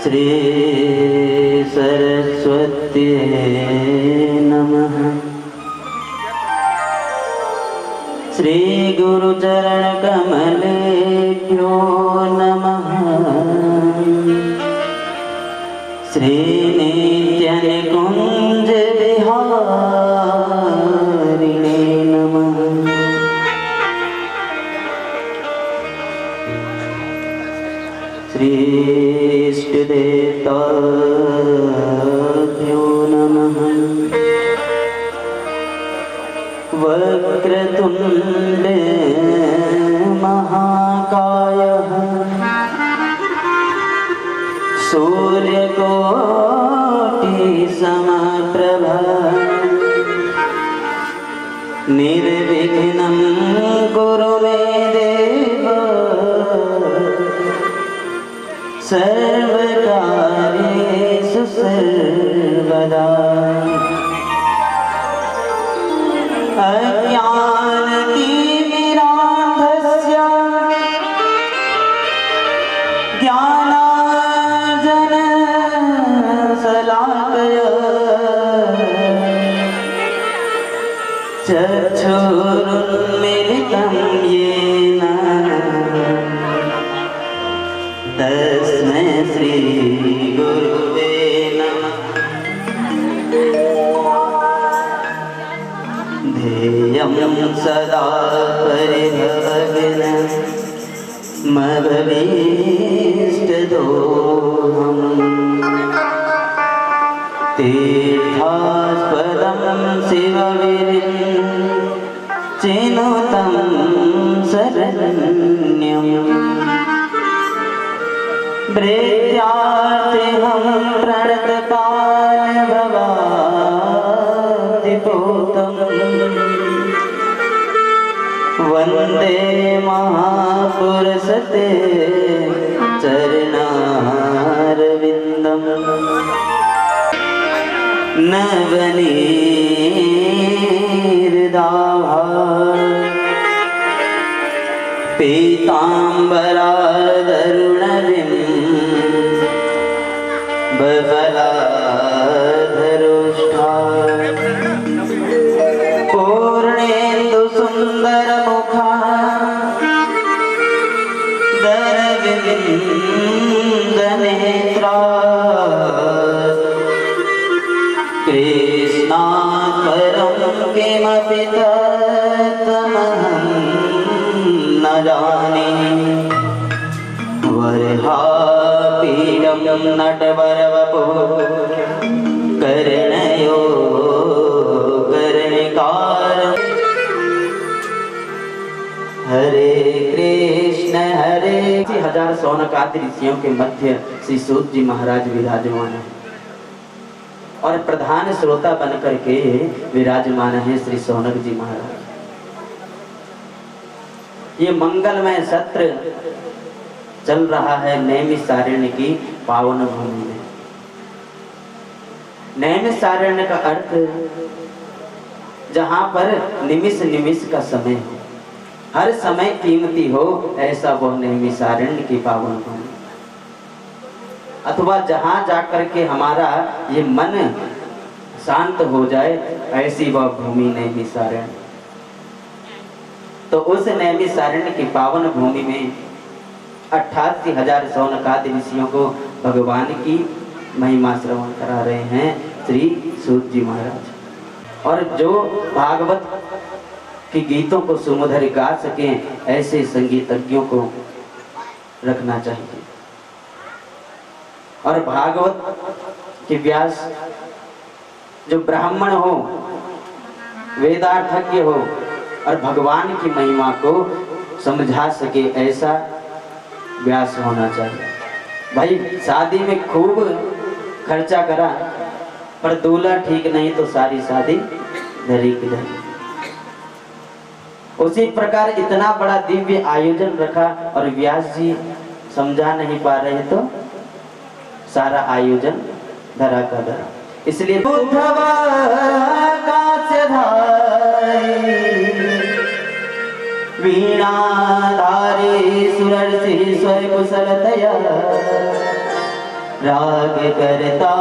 श्री सरस्वती नमः। श्री गुरुचरण कमलेभ्यो नमः। श्री नित्य निकुंज विहारिणे नमः। श्री इष्टदेवताभ्यो नमः। वक्रतुंड महाकायः सूर्यकोटि समप्रभा निर्विघ्नं कुरु मे देव सर्वकार्येषु सर्वदा। अज्ञानतिमिरान्धस्य ज्ञानाञ्जनशलाकया चक्षुरुन्मीलितं येन तस्मै श्री गुरुवे नमः। ध्येयं सदा परिभवग्नं मभीष्टदोहम्। तीर्थास्पदं शिवविरिञ्चिनुतं शरण्यम्। प्रेत्यार्थिहं प्रणतपालभवादिपूतम्। वन्दे महापुरुषते चरणारविन्दम्। नवनीर्दाभा पीताम्बरादरुणविं बबलाधरोष्ठा। पूर्णेन्दुसुन्दरमुखा दरविन्दनेत्रा। कृष्णात् परं किमपि तत्त्वमहं न जाने। वरहापीडं नटवरवपुः कर्णयो कर्णिकारम्। हरे कृष्ण हरे। 1000 शौनकादि ऋषियों के मध्य श्री सूत जी महाराज विराजमान है और प्रधान श्रोता बनकर के विराजमान है श्री शौनक जी महाराज। ये मंगलमय सत्र चल रहा है नैमिषारण्य की पावन भूमि में। नैमिषारण्य का अर्थ जहां पर निमिष निमिष का समय हो, हर समय कीमती हो, ऐसा वह नैमिषारण्य की पावन भूमि। अथवा जहां जाकर के हमारा ये मन शांत हो जाए, ऐसी वह भूमि नैमिषारण्य। तो उस नैमिषारण्य की पावन भूमि में 88,000 शौनकादि ऋषियों को भगवान की महिमा श्रवण करा रहे हैं श्री सूत जी महाराज। और जो भागवत के गीतों को सुमधुर गा सकें ऐसे संगीतज्ञों को रखना चाहिए। और भागवत के व्यास जो ब्राह्मण हो, वेदार्थज्ञ हो और भगवान की महिमा को समझा सके ऐसा व्यास होना चाहिए। भाई शादी में खूब खर्चा करा पर दूल्हा ठीक नहीं तो सारी शादी धरी की धरी। उसी प्रकार इतना बड़ा दिव्य आयोजन रखा और व्यास जी समझा नहीं पा रहे तो सारा आयोजन धरा का धरा। इसलिए वीणा धारे सुरर्षि स्वर कुशलतया राग करता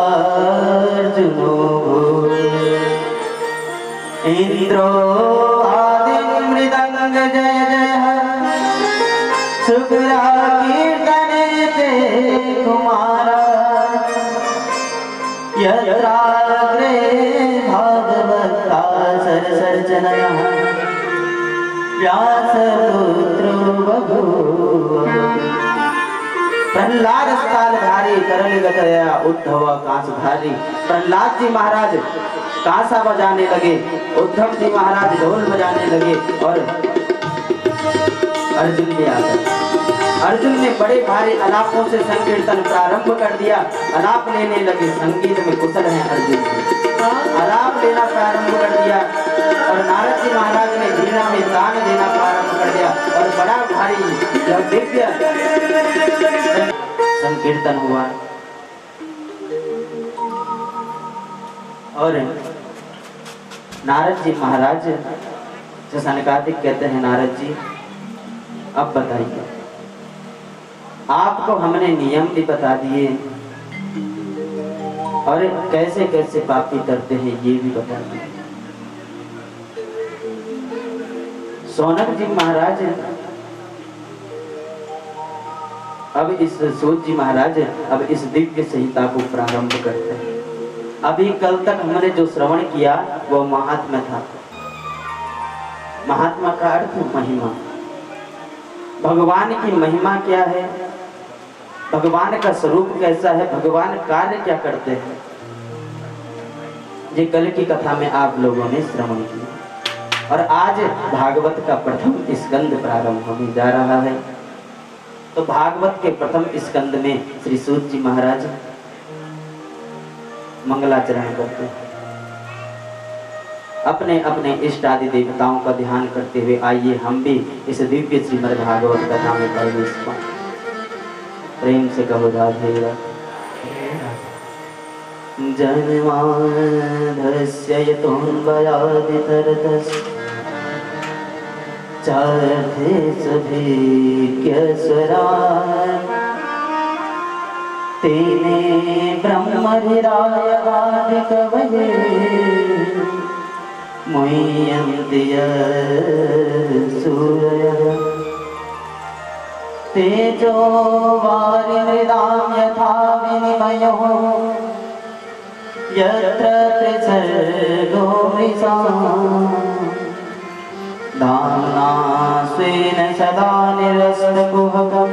अर्जुनो इंद्रो आदि मृदंग जय जय शुक्रा कीर्तने ते कुमारा यत्राग्रे भागवता सरसर्जनया व्यासपुत्रो बभूव। प्रहलाद स्थालधारी करलगतया उद्धव कांसधारी। प्रहलाद जी महाराज कांसा बजाने लगे, उद्धव जी महाराज ढोल बजाने लगे और अर्जुन भी आ गए। अर्जुन ने बड़े भारी अलापों से संकीर्तन प्रारंभ कर दिया। अलाप लेने लगे, संगीत में कुशल हैं अर्जुन। अलाप लेना प्रारंभ कर दिया और नारद जी महाराज ने वीणा में तान देना प्रारंभ कर दिया और बड़ा भारी जब दिव्य संकीर्तन हुआ। और नारद जी महाराज से सनकादिक कहते हैं, नारद जी अब बताइए, आपको हमने नियम भी बता दिए और कैसे कैसे पापी करते हैं ये भी बता दिए। सौनक जी महाराज अब इस सूत जी महाराज अब इस दिव्य संहिता को प्रारंभ करते हैं। अभी कल तक हमने जो श्रवण किया वो महात्मा था। महात्मा का अर्थ महिमा। भगवान की महिमा क्या है, भगवान का स्वरूप कैसा है, भगवान कार्य क्या करते हैं, ये कल की कथा में आप लोगों ने श्रवण किया। और आज भागवत का प्रथम स्कंद प्रारंभ होने जा रहा है। तो भागवत के प्रथम स्कंद में श्री सूत जी महाराज मंगलाचरण करते हैं। अपने अपने इष्ट आदि देवताओं का ध्यान करते हुए आइए हम भी इस दिव्य श्रीमद् भागवत कथा में प्रवेश पाएं। प्रेम से कहो राधे राधे। जन्माद्यस्य यतोऽन्वयादितरतश्च चार्थेष्वभिज्ञस्वराट् तेने ब्रह्महृदायवादिकवये मुह्यन्ति सूरयः तेजो वारिमृदां यथा विनिमयो यत्र त्रिसर्गो मृषा दाम्ना स्वेन सदा निरस्तकुहकं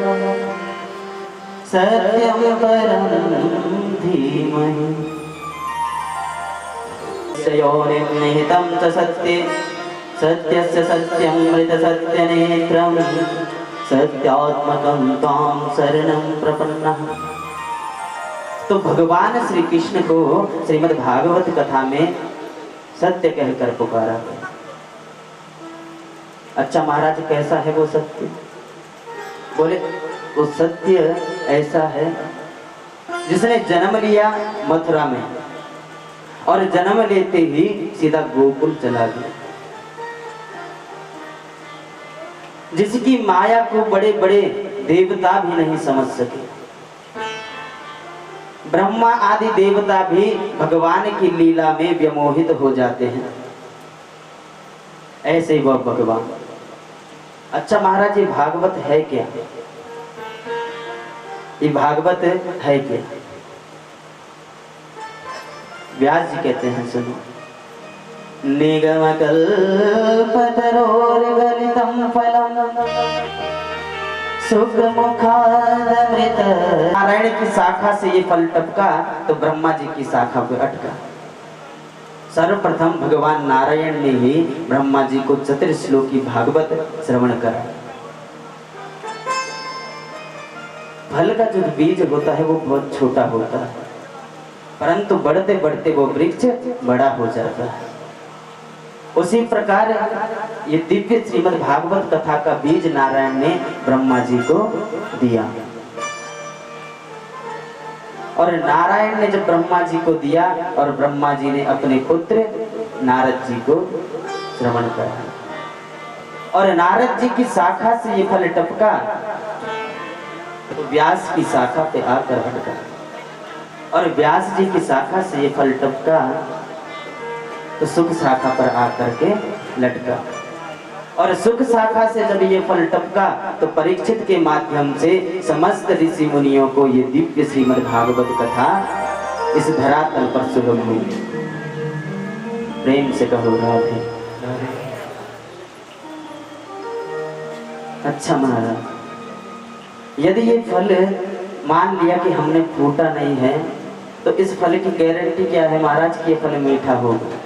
सत्यं परं धीमहि योनिर्निहितं च सत्ये सत्यस्य सत्यमृतसत्यनेत्रं सत्यात्मकं त्वां शरणं प्रपन्नः। तो भगवान श्री कृष्ण को श्रीमद् भागवत कथा में सत्य कहकर पुकारा। अच्छा महाराज कैसा है वो सत्य? बोले वो सत्य ऐसा है जिसने जन्म लिया मथुरा में और जन्म लेते ही सीधा गोकुल चला गया, जिसकी माया को बड़े बड़े देवता भी नहीं समझ सके। ब्रह्मा आदि देवता भी भगवान की लीला में व्यामोहित हो जाते हैं। ऐसे वह भगवान अच्छा महाराज, ये भागवत है क्या? ये भागवत है क्या? व्यास जी कहते हैं, सुनो। निगम कल्पतरोर्गलितं फलम् सुखमुखादमृत। नारायण की शाखा से ये फल टपका तो ब्रह्मा जी की शाखा पे अटका। सर्वप्रथम भगवान नारायण ने ही ब्रह्मा जी को चतुर्श्लोकी भागवत श्रवण करा। फल का जो बीज होता है वो बहुत छोटा होता है, परंतु बढ़ते बढ़ते वो वृक्ष बड़ा हो जाता है। उसी प्रकार ये दिव्य श्रीमद् भागवत कथा का बीज नारायण ने ब्रह्मा जी को दिया, और नारायण ने जब ब्रह्मा जी को दिया और ब्रह्मा जी ने अपने पुत्र नारद जी को श्रवण कराया, और नारद जी की शाखा से ये फल टपका तो व्यास की शाखा पे आकर अटका, और व्यास जी की शाखा से ये फल टपका तो सुख शाखा पर आकर के लटका, और सुख शाखा से जब ये फल टपका तो परीक्षित के माध्यम से समस्त ऋषि मुनियों को ये दिव्य श्रीमद् भागवत कथा इस धरातल पर सुलभ हुई। प्रेम से कहो राधे। अच्छा महाराज, यदि ये फल मान लिया कि हमने फूटा नहीं है तो इस फल की गारंटी क्या है महाराज कि ये फल मीठा होगा?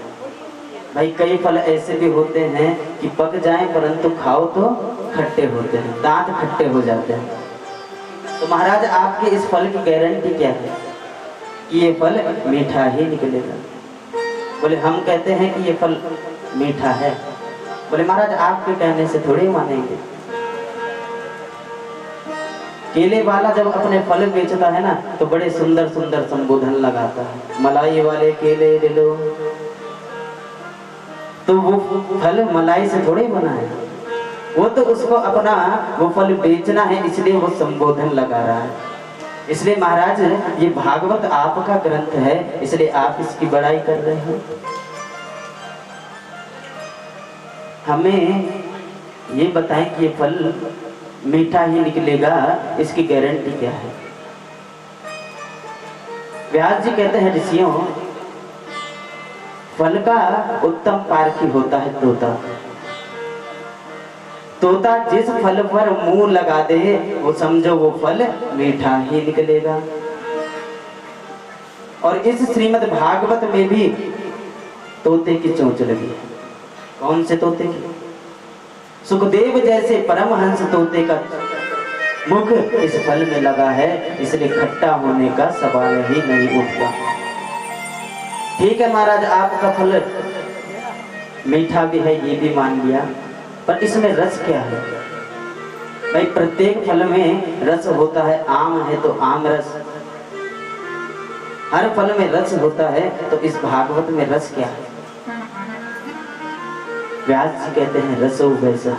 भाई कई फल ऐसे भी होते हैं कि पक जाएं परंतु खाओ तो खट्टे होते हैं, दांत खट्टे हो जाते हैं। तो महाराज आपके इस फल की गारंटी क्या है कि ये फल मीठा ही निकलेगा? बोले हम कहते हैं कि ये फल मीठा है। बोले महाराज आपके कहने से थोड़ी मानेंगे। केले वाला जब अपने फल बेचता है ना तो बड़े सुंदर सुंदर संबोधन लगाता है, मलाई वाले केले ले लो। तो वो फल मलाई से थोड़े बना है, वो तो उसको अपना वो फल बेचना है, इसलिए वो संबोधन लगा रहा है। इसलिए महाराज ये भागवत आपका ग्रंथ है, इसलिए आप इसकी बड़ाई कर रहे हैं। हमें ये बताएं कि ये फल मीठा ही निकलेगा, इसकी गारंटी क्या है? व्यास जी कहते हैं, ऋषियों फल का उत्तम पारखी होता है तोता। तोता जिस फल पर मुंह लगा दे वो समझो वो फल मीठा ही निकलेगा। और इस श्रीमद् भागवत में भी तोते की चोंच लगी है। कौन से तोते की? सुखदेव जैसे परमहंस तोते का मुख इस फल में लगा है, इसलिए खट्टा होने का सवाल ही नहीं उठता। ठीक है महाराज, आपका फल मीठा भी है ये भी मान लिया, पर इसमें रस क्या है? भाई प्रत्येक फल में रस होता है। आम है तो आम रस, हर फल में रस होता है। तो इस भागवत में रस क्या है? व्यास जी कहते हैं, रसो वैसा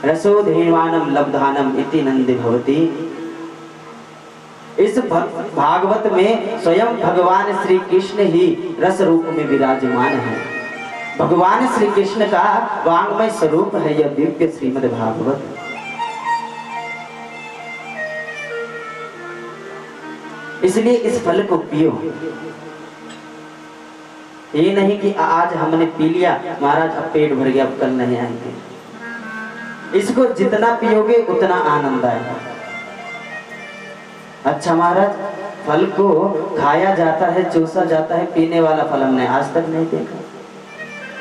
रसो धीवानम लब्धानम इति नंदि भवति। इस भागवत में स्वयं भगवान श्री कृष्ण ही रस रूप में विराजमान है। भगवान श्री कृष्ण का वांग्मय स्वरूप है यह दिव्य श्रीमद् भागवत। इसलिए इस फल को पियो। ये नहीं कि आज हमने पी लिया महाराज अब पेट भर गया अब कल नहीं आएंगे। इसको जितना पियोगे उतना आनंद आएगा। अच्छा महाराज, फल को खाया जाता है, चूसा जाता है, पीने वाला फल हमने आज तक नहीं देखा।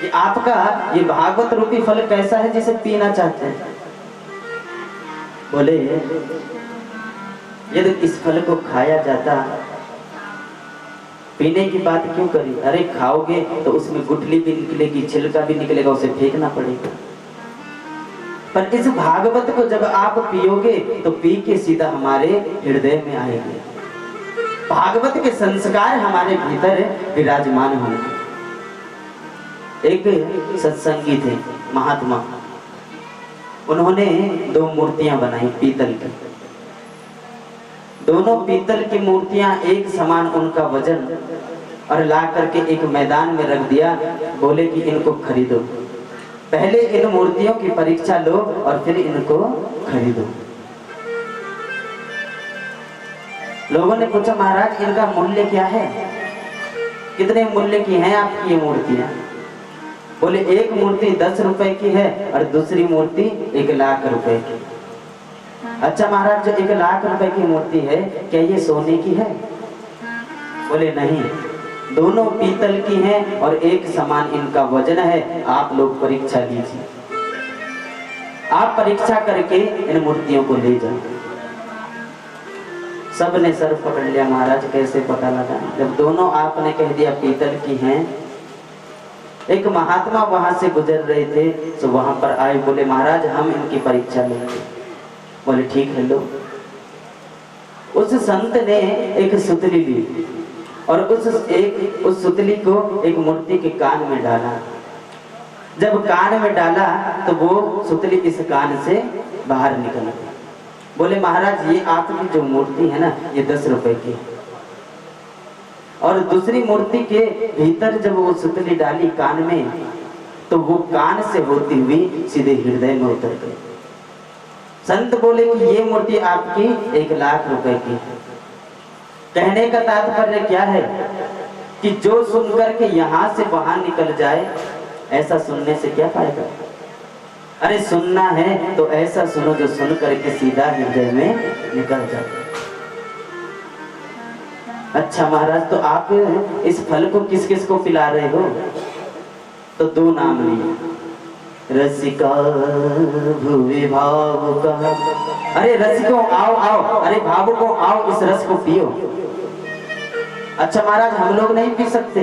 ये आपका ये भागवत रूपी फल कैसा है जिसे पीना चाहते हैं? बोले यदि इस फल को खाया जाता, पीने की बात क्यों करी? अरे खाओगे तो उसमें गुठली भी निकलेगी, छिलका भी निकलेगा, उसे फेंकना पड़ेगा। पर इस भागवत को जब आप पियोगे तो पी के सीधा हमारे हृदय में आएंगे। भागवत के संस्कार हमारे भीतर विराजमान होंगे। एक सत्संगी थे महात्मा, उन्होंने 2 मूर्तियां बनाई पीतल की। दोनों पीतल की मूर्तियां एक समान उनका वजन, और ला करके एक मैदान में रख दिया। बोले कि इनको खरीदो। पहले इन मूर्तियों की परीक्षा लो और फिर इनको खरीदो। लोगों ने पूछा महाराज इनका मूल्य क्या है, कितने मूल्य की हैं आपकी ये मूर्तियां? बोले एक मूर्ति 10 रुपए की है और दूसरी मूर्ति 1 लाख रुपए की। अच्छा महाराज जो 1 लाख रुपए की मूर्ति है क्या ये सोने की है? बोले नहीं, दोनों पीतल की हैं और एक समान इनका वजन है। आप लोग परीक्षा लीजिए, आप परीक्षा करके इन मूर्तियों को ले जाओ। सब ने सर पकड़ लिया, महाराज कैसे पता लगा? जब दोनों आपने कह दिया पीतल की हैं। एक महात्मा वहां से गुजर रहे थे तो वहां पर आए, बोले महाराज हम इनकी परीक्षा लेंगे। बोले ठीक है लो। उस संत ने एक सुतली ली और उस सुतली को एक मूर्ति के कान में डाला। जब कान में डाला तो वो सुतली इस कान से बाहर निकल गई। बोले महाराज ये आपकी जो मूर्ति है ना ये 10 रुपए की है। और दूसरी मूर्ति के भीतर जब वो सुतली डाली कान में तो वो कान से होती हुई सीधे हृदय में उतर गई। संत बोले कि ये मूर्ति आपकी 1 लाख रुपए की है। कहने का तात्पर्य क्या है कि जो सुनकर के यहाँ से वहां निकल जाए, ऐसा सुनने से क्या फायदा? अरे सुनना है तो ऐसा सुनो जो सुन करके सीधा हृदय में निकल जाए। अच्छा महाराज तो आप इस फल को किस किस को पिला रहे हो? तो 2 नाम लिए, रसिका भुवि भावुका। अरे रसिको आओ आओ, अरे भावुको आओ इस रस को पियो। अच्छा महाराज हम लोग नहीं पी सकते?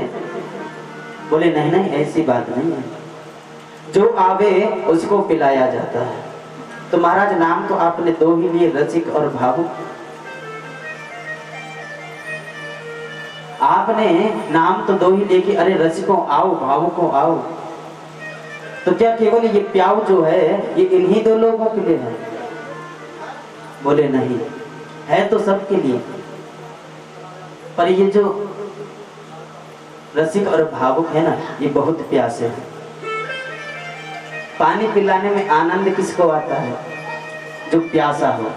बोले नहीं नहीं ऐसी बात नहीं है, जो आवे उसको पिलाया जाता है। तो महाराज नाम तो आपने 2 ही लिए, रसिक और भावुक। आपने नाम तो 2 ही लिए कि अरे रसिको आओ भावुको आओ। तो क्या केवल ये प्याऊ जो है ये इन्हीं 2 लोगों के लिए है? बोले नहीं, है तो सबके लिए, पर ये जो रसिक और भावुक है ना ये बहुत प्यासे हैं। पानी पिलाने में आनंद किसको आता है? जो प्यासा हो।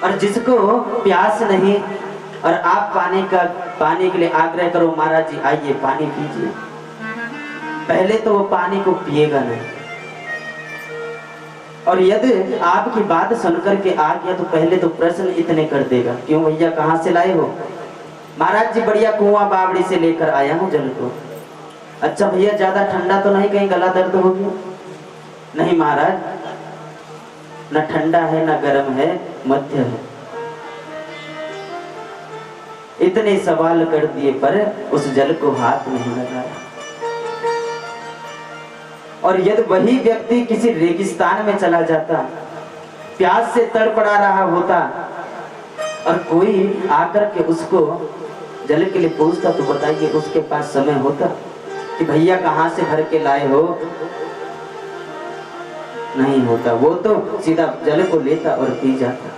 और जिसको प्यास नहीं और आप पानी के लिए आग्रह करो, महाराज जी आइए पानी पीजिए, पहले तो वो पानी को पिएगा नहीं। और यदि आपकी बात सुनकर के आ गया तो पहले तो प्रश्न इतने कर देगा, क्यों भैया कहाँ से लाए हो? महाराज जी बढ़िया कुआं बावड़ी से लेकर आया हूँ जल को। अच्छा भैया ज्यादा ठंडा तो नहीं, कहीं गला दर्द हो गया? नहीं महाराज, न ठंडा है न गर्म है, मध्य है। इतने सवाल कर दिए पर उस जल को हाथ नहीं लगाया। और यदि वही व्यक्ति किसी रेगिस्तान में चला जाता, प्यास से तड़पड़ा रहा होता और कोई आकर के उसको जल के लिए पूछता तो बताइए उसके पास समय होता कि भैया कहाँ से भर के लाए हो? नहीं होता, वो तो सीधा जल को लेता और पी जाता।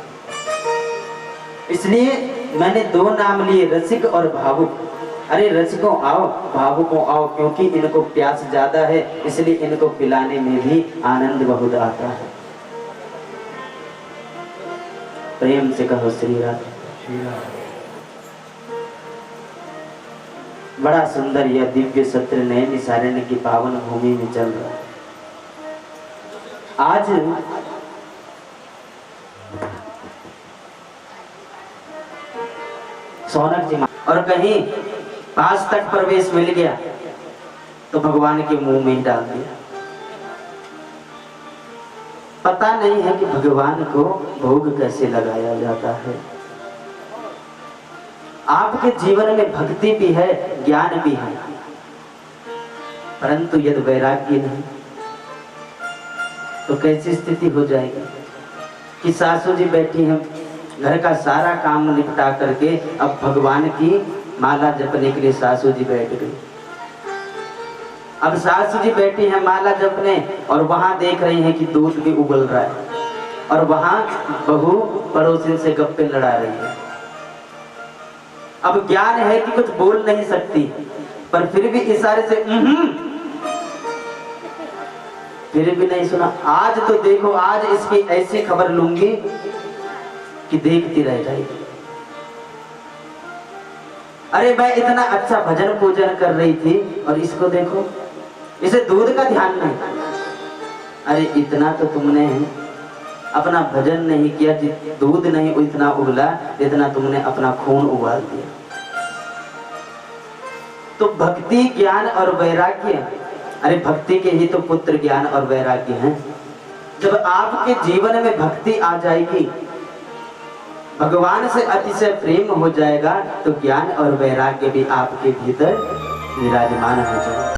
इसलिए मैंने 2 नाम लिए, रसिक और भावुक। अरे रसिकों आओ भावुकों आओ, क्योंकि इनको प्यास ज्यादा है इसलिए इनको पिलाने में भी आनंद बहुत आता है। प्रेम से कहो श्री राधे। बड़ा सुंदर यह दिव्य सत्र नैमिषारण्य की पावन भूमि में चल रहा है। आज सौनक जी और कहीं पास तक प्रवेश मिल गया तो भगवान के मुंह में ही डाल दिया। पता नहीं है कि भगवान को भोग कैसे लगाया जाता है। आपके जीवन में भक्ति भी है, ज्ञान भी है, परंतु यदि वैराग्य नहीं तो कैसी स्थिति हो जाएगी कि सासू जी बैठी हैं, घर का सारा काम निपटा करके अब भगवान की माला जपने के लिए सासू जी बैठ गई। अब सासू जी बैठी हैं माला जपने और वहां देख रही हैं कि दूध भी उबल रहा है और वहां बहू पड़ोसी से गप्पे लड़ा रही है। अब ज्ञान है कि कुछ बोल नहीं सकती, पर फिर भी इशारे से फिर भी नहीं सुना। आज तो देखो, आज इसकी ऐसी खबर लूंगी कि देखती रह जाएगी। अरे मैं इतना अच्छा भजन पूजन कर रही थी और इसको देखो, इसे दूध का ध्यान नहीं। अरे इतना तो तुमने अपना भजन नहीं किया, दूध नहीं इतना उबला जितना तुमने अपना खून उबाल दिया। तो भक्ति, ज्ञान और वैराग्य, अरे भक्ति के ही तो पुत्र ज्ञान और वैराग्य हैं। जब आपके जीवन में भक्ति आ जाएगी, भगवान से अतिशय प्रेम हो जाएगा, तो ज्ञान और वैराग्य भी आपके भीतर विराजमान हो जाएगा।